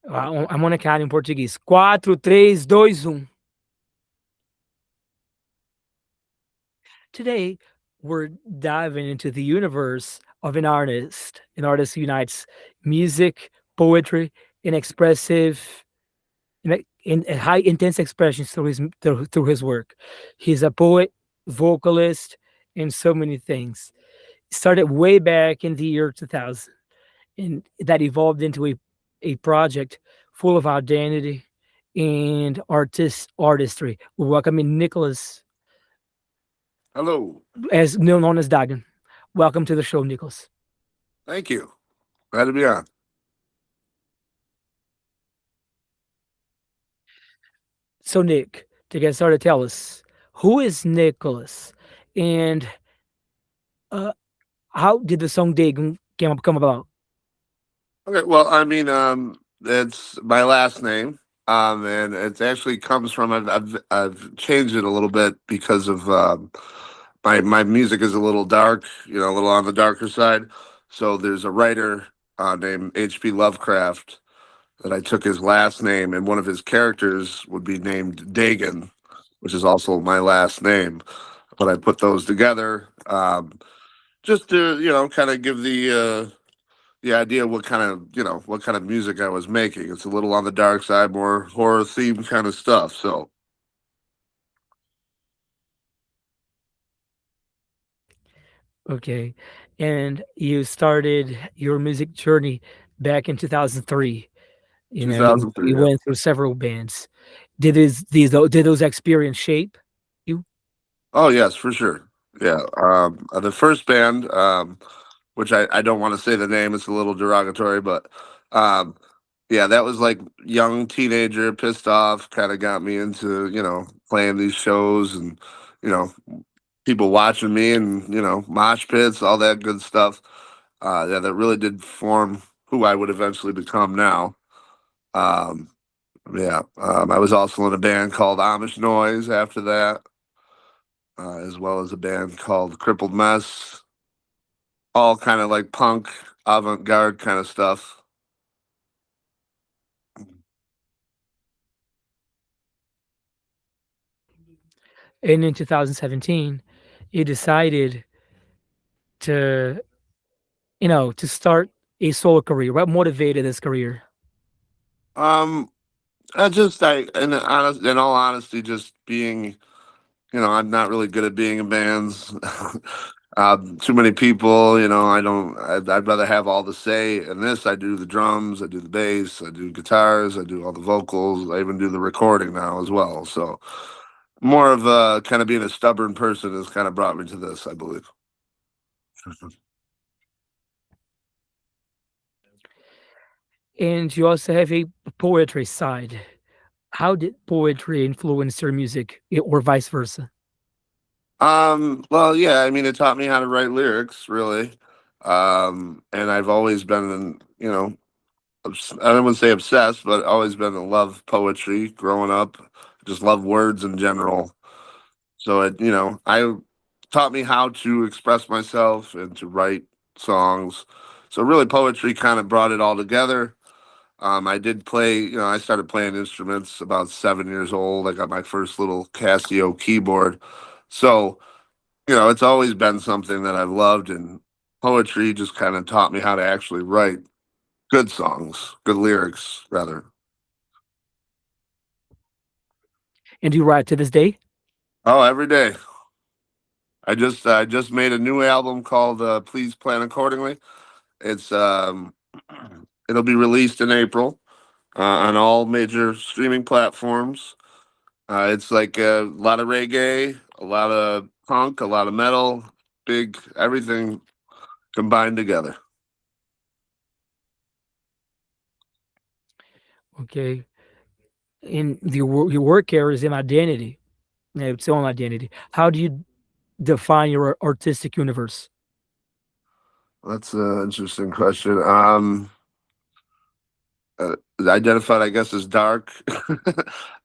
I'm on a count in Portuguese. 4, 3, 2, 1. Today, we're diving into the universe of an artist. An artist who unites music, poetry, and expressive, in high intense expressions through his work. He's a poet, vocalist, and so many things. Started way back in the year 2000, and that evolved into a project full of identity and artistry. We're welcoming Nicholas, Hello. as known as Dagon. Welcome to the show, Nicholas. Thank you. Glad to be on. So, Nick, to get started, tell us, who is Nicholas, and uh, how did the song Dagon come about? Okay. Well, it's my last name. And it actually comes from I've changed it a little bit because of my music is a little dark, a little on the darker side. So there's a writer named H.P. Lovecraft that I took his last name, and one of his characters would be named Dagon, which is also my last name. But I put those together just to kind of give the idea what kind of music I was making. It's a little on the dark side, more horror themed kind of stuff. So Okay, and you started your music journey back in 2003. You 2003. Yeah. went through several bands. Did those experience shape you? Oh yes, for sure. Yeah. The first band, which I don't want to say the name, it's a little derogatory, but um, yeah, that was like young teenager, pissed off, kind of got me into playing these shows and you know people watching me and mosh pits, all that good stuff. Yeah, that really did form who I would eventually become now. Um, yeah, I was also in a band called Amish Noise after that, as well as a band called Crippled Mess, all kind of like punk, avant garde kind of stuff. And in 2017, you decided to to start a solo career. What motivated this career? Um, in all honesty, just being, I'm not really good at being in bands. Too many people, I don't. I'd rather have all the say in this. I do the drums, I do the bass, I do guitars, I do all the vocals. I even do the recording now as well. So more of kind of being a stubborn person has kind of brought me to this, I believe. And you also have a poetry side. How did poetry influence your music, or vice versa? Well, yeah, I mean, it taught me how to write lyrics, really. And I've always been, I don't want to say obsessed, but always been in love poetry growing up. Just love words in general. So I taught me how to express myself and to write songs. So really, poetry kind of brought it all together. I did play, I started playing instruments about 7 years old. I got my first little Casio keyboard. So it's always been something that I've loved, and poetry just kind of taught me how to actually write good songs, good lyrics, rather. And do you write to this day? Oh, every day. I just made a new album called "Please Plan Accordingly." It's it'll be released in April on all major streaming platforms. It's like a lot of reggae, a lot of punk, a lot of metal, big everything combined together. Okay. And your work carries an identity, its own identity. How do you define your artistic universe? That's an interesting question. Identified, I guess, as dark.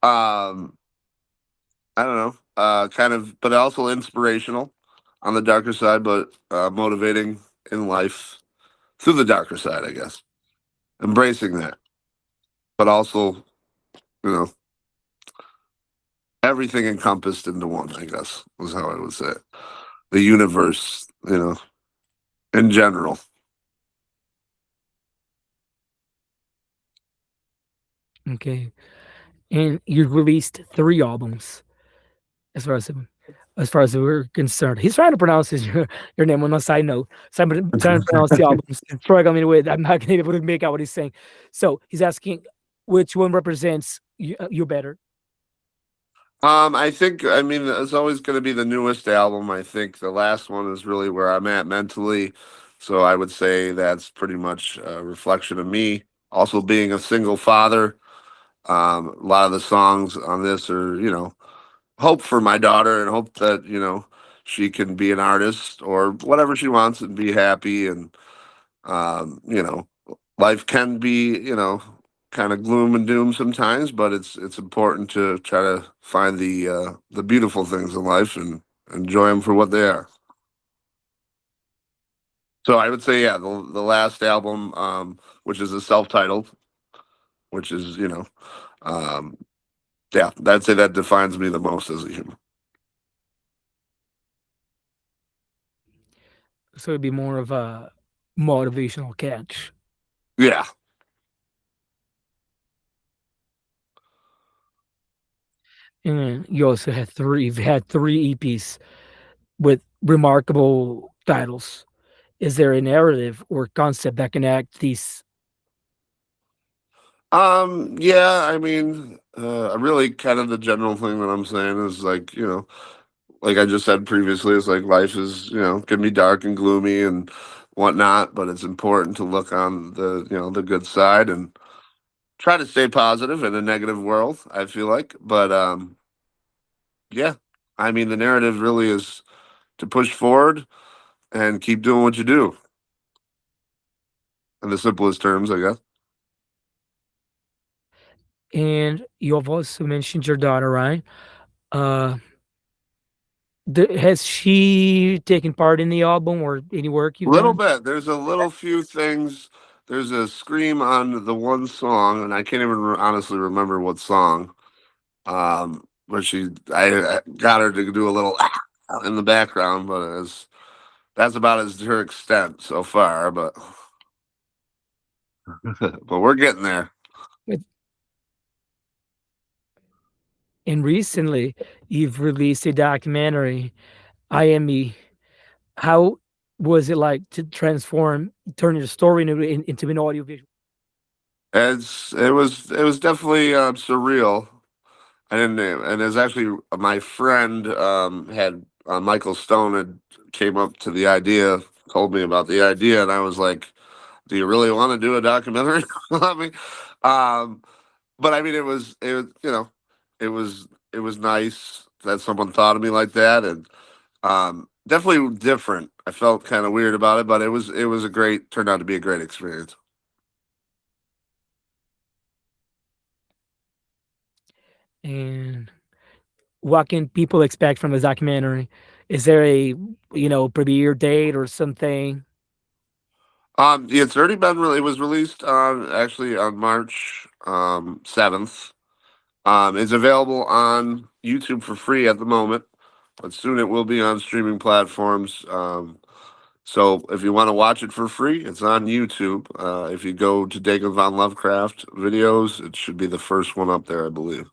um, I don't know. Kind of, but also inspirational on the darker side, but motivating in life through the darker side, I guess. Embracing that. but also, you know, everything encompassed into one, I guess, was how I would say it. The universe, in general. Okay. And you released 3 albums as far as we're concerned. He's trying to pronounce your name on a side note. So I'm trying to pronounce the albums. It's struggling with. I'm not gonna be able to make out what he's saying. So he's asking which one represents you better. I think, I mean, it's always going to be the newest album. I think the last one is really where I'm at mentally. So I would say that's pretty much a reflection of me. Also, being a single father, a lot of the songs on this are, hope for my daughter and hope that, she can be an artist or whatever she wants and be happy. And, um, you know, life can be, kind of gloom and doom sometimes, but it's important to try to find the beautiful things in life and enjoy them for what they are. So I would say, yeah, the last album, which is a self-titled, which is, um, yeah, I'd say that defines me the most as a human. So it'd be more of a motivational catch. Yeah. And then you also had 3. You've had 3 EPs with remarkable titles. Is there a narrative or concept that connect these? Yeah, I mean, really kind of the general thing that I'm saying is like, like I just said previously, it's like life is, can be dark and gloomy and whatnot, but it's important to look on the good side and try to stay positive in a negative world, I feel like. But yeah, I mean, the narrative really is to push forward and keep doing what you do in the simplest terms, I guess. And you have also mentioned your daughter, right? Uh, has she taken part in the album or any work you've Little done? bit. There's a little few things. There's a scream on the one song, and I can't even honestly remember what song. But I got her to do a little in the background, but that's about as to her extent so far. But but we're getting there. With- And recently, you've released a documentary, I Am Me. How was it like to turn your story into an audio visual? It was definitely surreal. I didn't and it's actually my friend had Michael Stone had came up to the idea, told me about the idea, and I was like, "Do you really want to do a documentary on me?" Um, but I mean, it was it was nice that someone thought of me like that, and definitely different. I felt kind of weird about it, but it was a great turned out to be a great experience. And what can people expect from this documentary? Is there a premiere date or something? It's already been it was released on actually on March 7th. It's available on YouTube for free at the moment, but soon it will be on streaming platforms. So if you want to watch it for free, it's on YouTube. If you go to Dagon Von Lovecraft videos, it should be the first one up there, I believe.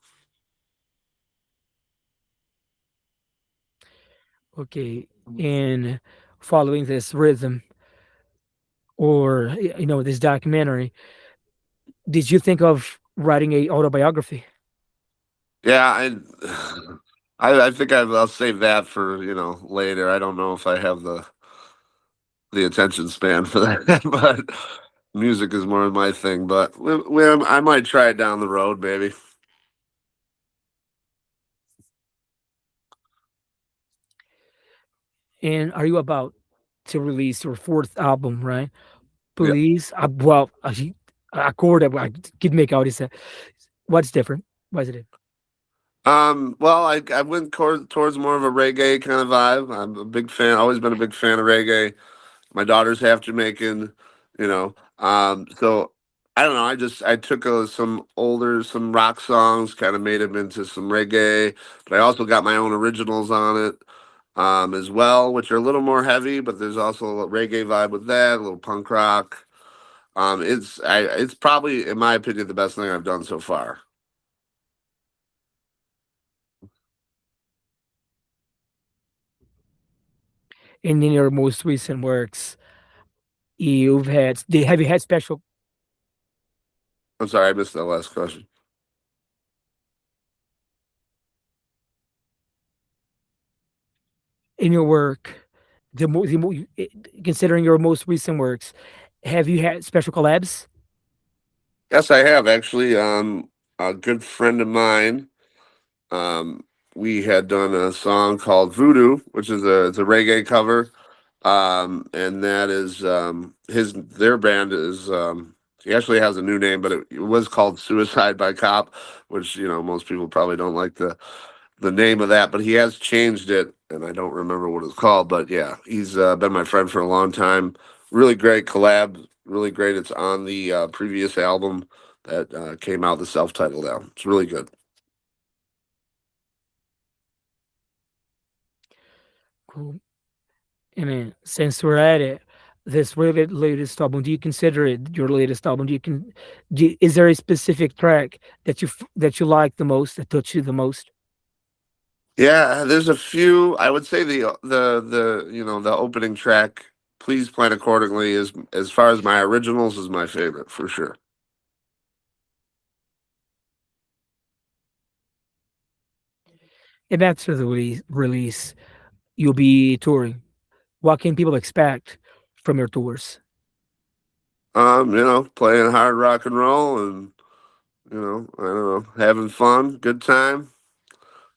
Okay, and following this rhythm or this documentary, did you think of writing a autobiography? Yeah, I think I'll save that for later. I don't know if I have the attention span for that, but music is more my thing. But I might try it down the road, maybe. And are you about to release your 4th album, right? Yeah. Please, well, accord, I could make out. He said, "What's different? Why is it different?" Well, I went towards more of a reggae kind of vibe. I'm a big fan. Always been a big fan of reggae. My daughter's half Jamaican, so I don't know. I took some rock songs, kind of made them into some reggae, but I also got my own originals on it as well, which are a little more heavy. But there's also a little reggae vibe with that, a little punk rock. It's probably, in my opinion, the best thing I've done so far. And in your most recent works, have you had special I'm sorry, I missed that last question. in your work, considering your most recent works, have you had special collabs? Yes, I have actually. A good friend of mine. Um, we had done a song called Voodoo, which is a reggae cover. And that is his their band is he actually has a new name, but it was called Suicide by Cop, which most people probably don't like the name of that, but he has changed it, and I don't remember what it's called. But yeah, he's been my friend for a long time. Really great collab, really great. It's on the previous album that came out, the self-titled album. It's really good. Cool. I mean, since we're at it, this really latest album, do you consider it your latest album? Is there a specific track that you like the most, that touched you the most? Yeah, there's a few. I would say the opening track, "Please Plan Accordingly," is, as far as my originals, is my favorite for sure. And after the release, you'll be touring. What can people expect from your tours? Playing hard rock and roll, and I don't know, having fun, good time.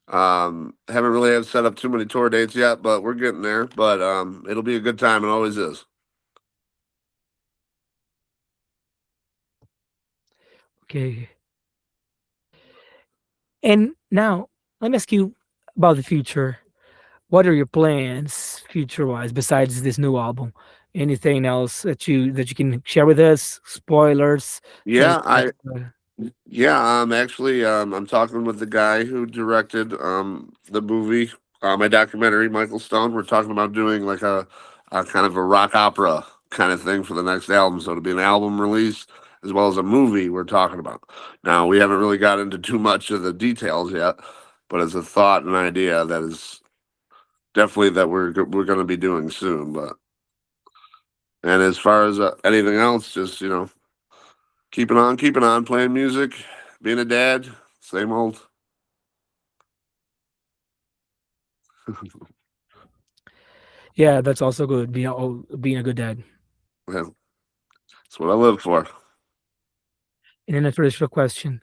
Haven't really had set up too many tour dates yet, but we're getting there. But it'll be a good time. It always is. Okay. And now let me ask you about the future. What are your plans future wise besides this new album? Anything else that you can share with us? Spoilers, things Yeah, like I yeah. Actually, I'm talking with the guy who directed the movie, my documentary, Michael Stone. We're talking about doing like a kind of a rock opera kind of thing for the next album. So it'll be an album release as well as a movie we're talking about. Now we haven't really got into too much of the details yet, but it's a thought and idea that is definitely that we're going to be doing soon. But and as far as anything else, just keeping on, playing music, being a dad, same old. yeah, that's also good. Being a good dad. Yeah, that's what I live for. And then a traditional question: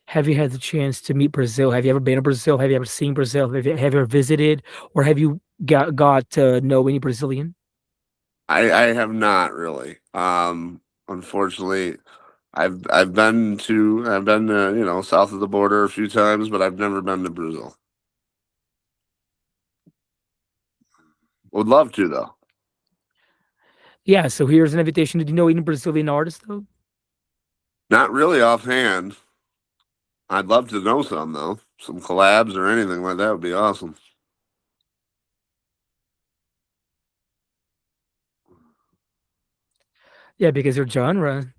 have you had the chance to meet Brazil? Have you ever been to Brazil? Have you ever seen Brazil? Have you ever visited, or have you got to know any Brazilian? I have not really. Unfortunately, I've been south of the border a few times, but I've never been to Brazil. Would love to though. Yeah. So here's an invitation. Did you know any Brazilian artists though? Not really offhand. I'd love to know some though. Some collabs or anything like that would be awesome. Yeah, because your genre.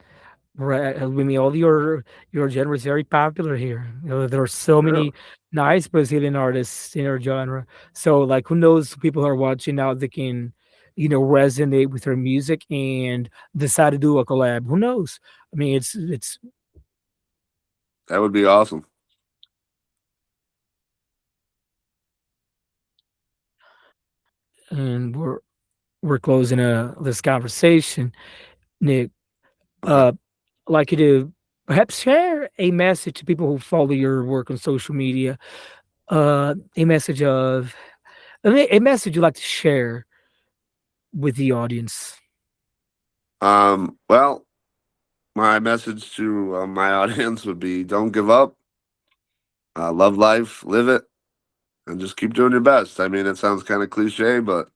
Right, I mean, all your genre is very popular here. There are so Really? many nice Brazilian artists in your genre. So, like, who knows? People who are watching now, they can, resonate with your music and decide to do a collab. Who knows? I mean, it's That would be awesome. and we're closing this conversation, Nick. Okay. I'd like you to perhaps share a message to people who follow your work on social media. A message of a message you'd like to share with the audience. Well, my message to my audience would be: don't give up, love life, live it, and just keep doing your best. I mean, it sounds kind of cliche, but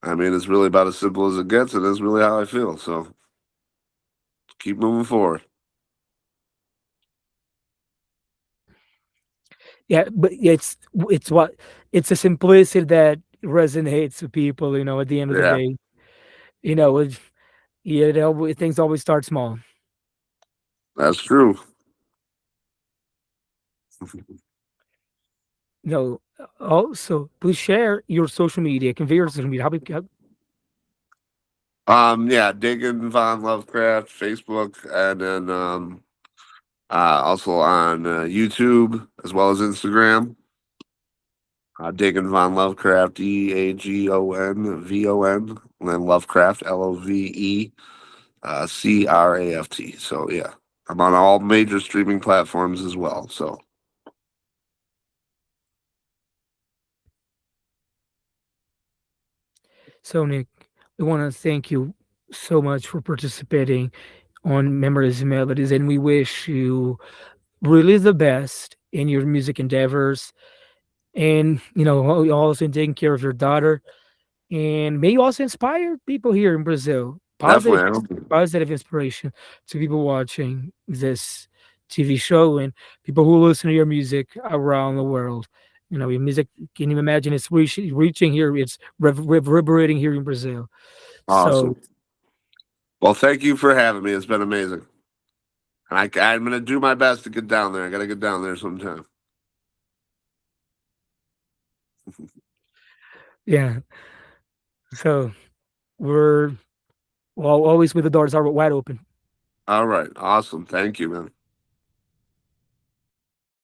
I mean, it's really about as simple as it gets, and it's really how I feel. So keep moving forward. Yeah, but it's what it's a simplicity that resonates with people. At the end of the Yeah, day, it, things always start small. that's true. Also, please share your social media. Convey your social media. Yeah, Dagon Von Lovecraft, Facebook, and then also on YouTube as well as Instagram. Dagon Von Lovecraft, Dagon and then Lovecraft, Lovecraft. So yeah, I'm on all major streaming platforms as well. So So, Nick, we want to thank you so much for participating on Memories and Melodies, and we wish you really the best in your music endeavors. And also in taking care of your daughter, and may you also inspire people here in Brazil. definitely, Positive inspiration to people watching this TV show and people who listen to your music around the world. Your music, can you imagine it's reaching here, it's reverberating here in Brazil. So, awesome. Well, thank you for having me. It's been amazing, and I'm gonna do my best to get down there. I gotta get down there sometime. yeah. So, we're always with the doors are wide open. All right, awesome. Thank you, man.